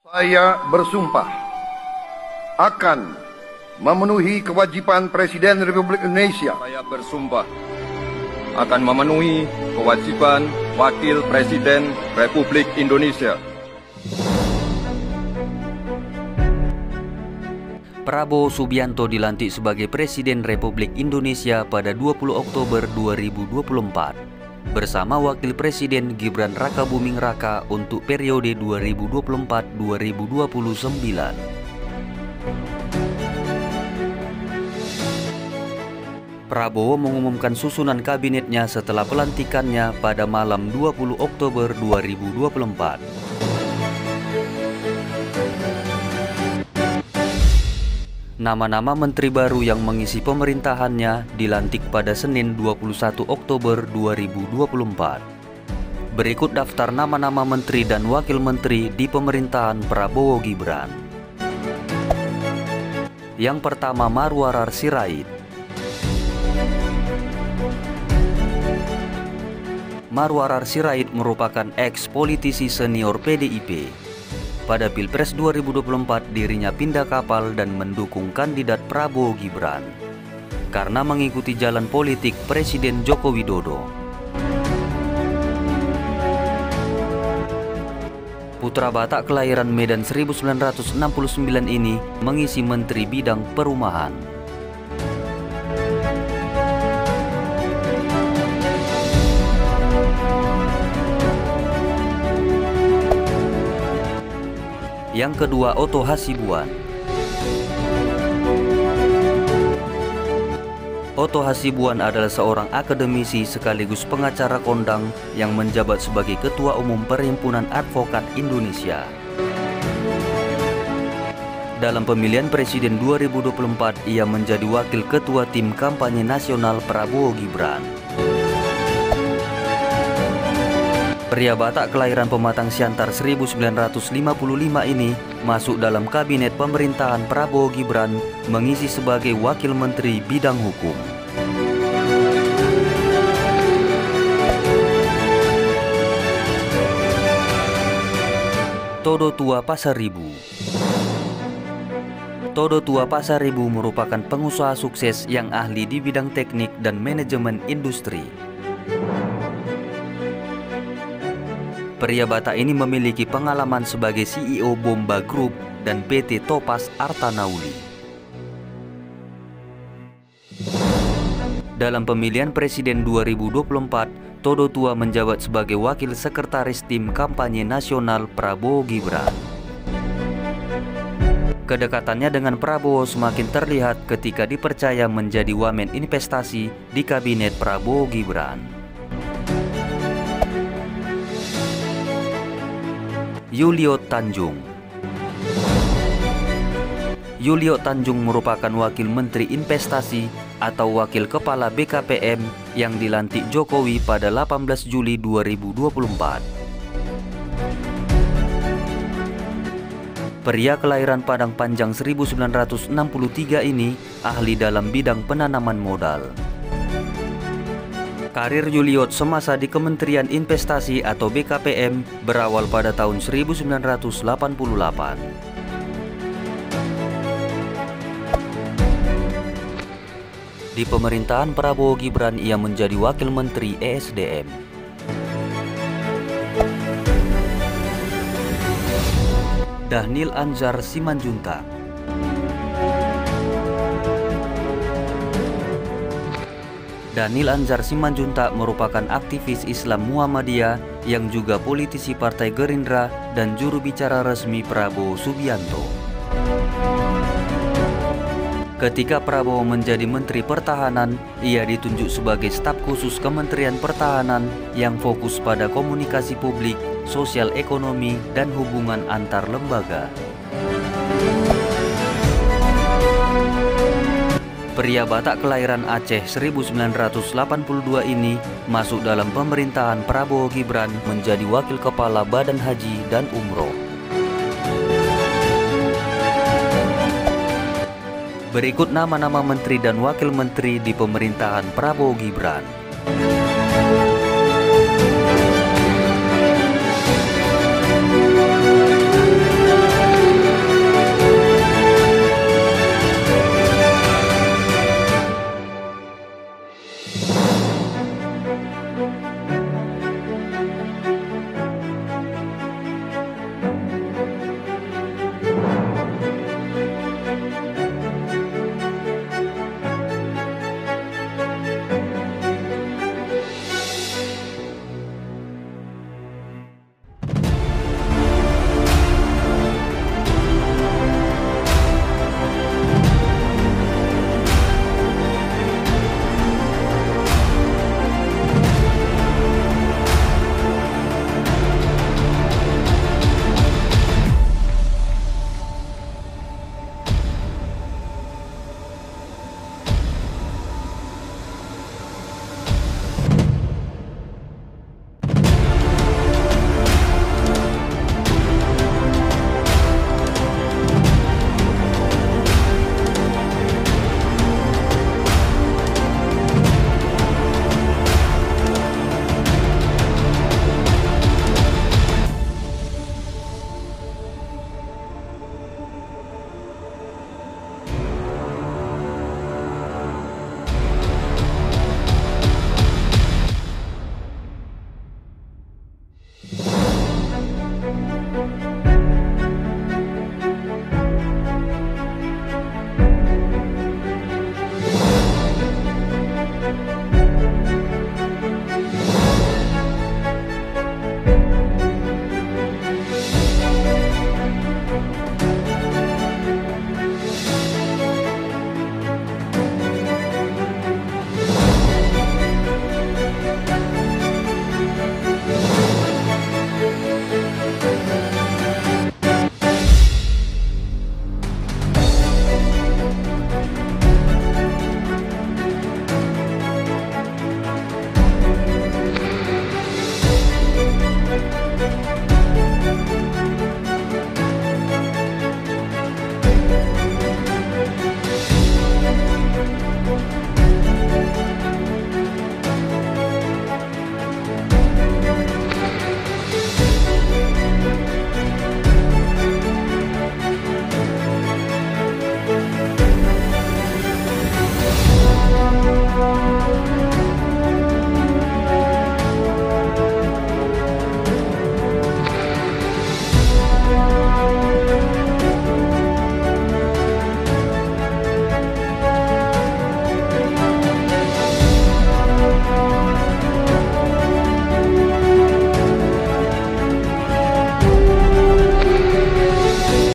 Saya bersumpah akan memenuhi kewajiban Presiden Republik Indonesia. Saya bersumpah akan memenuhi kewajiban Wakil Presiden Republik Indonesia. Prabowo Subianto dilantik sebagai Presiden Republik Indonesia pada 20 Oktober 2024 bersama Wakil Presiden Gibran Rakabuming Raka untuk periode 2024-2029. Prabowo mengumumkan susunan kabinetnya setelah pelantikannya pada malam 20 Oktober 2024. Nama-nama menteri baru yang mengisi pemerintahannya dilantik pada Senin 21 Oktober 2024. Berikut daftar nama-nama menteri dan wakil menteri di pemerintahan Prabowo Gibran. Yang pertama, Marwarar Sirait. Marwarar Sirait merupakan ex-politisi senior PDIP. Pada Pilpres 2024 dirinya pindah kapal dan mendukung kandidat Prabowo Gibran karena mengikuti jalan politik Presiden Joko Widodo. Putra Batak kelahiran Medan 1969 ini mengisi Menteri Bidang Perumahan. Yang kedua, Otto Hasibuan. Otto Hasibuan adalah seorang akademisi sekaligus pengacara kondang yang menjabat sebagai Ketua Umum Perhimpunan Advokat Indonesia. Dalam pemilihan Presiden 2024, ia menjadi Wakil Ketua Tim Kampanye Nasional Prabowo Gibran. Pria Batak kelahiran Pematang Siantar 1955 ini masuk dalam kabinet pemerintahan Prabowo Gibran mengisi sebagai Wakil Menteri Bidang Hukum. Todo Tua Pasaribu. Todo Tua Pasaribu merupakan pengusaha sukses yang ahli di bidang teknik dan manajemen industri. Pria Batak ini memiliki pengalaman sebagai CEO Bomba Group dan PT Topaz Artanauli. Dalam pemilihan Presiden 2024, Todo Tua menjabat sebagai Wakil Sekretaris Tim Kampanye Nasional Prabowo Gibran. Kedekatannya dengan Prabowo semakin terlihat ketika dipercaya menjadi wamen investasi di Kabinet Prabowo Gibran. Yuliot Tanjung. Yuliot Tanjung merupakan Wakil Menteri Investasi atau Wakil Kepala BKPM yang dilantik Jokowi pada 18 Juli 2024. Pria kelahiran Padang Panjang 1963 ini ahli dalam bidang penanaman modal. Karir Yuliot semasa di Kementerian Investasi atau BKPM berawal pada tahun 1988. Di pemerintahan Prabowo Gibran ia menjadi Wakil Menteri ESDM. Dhanil Anzar Simanjuntak. Dhanil Anzar Simanjuntak merupakan aktivis Islam Muhammadiyah yang juga politisi Partai Gerindra dan juru bicara resmi Prabowo Subianto. Ketika Prabowo menjadi Menteri Pertahanan, ia ditunjuk sebagai staf khusus Kementerian Pertahanan yang fokus pada komunikasi publik, sosial ekonomi, dan hubungan antar lembaga. Pria Batak kelahiran Aceh 1982 ini masuk dalam pemerintahan Prabowo Gibran menjadi Wakil Kepala Badan Haji dan Umroh. Berikut nama-nama menteri dan wakil menteri di pemerintahan Prabowo Gibran.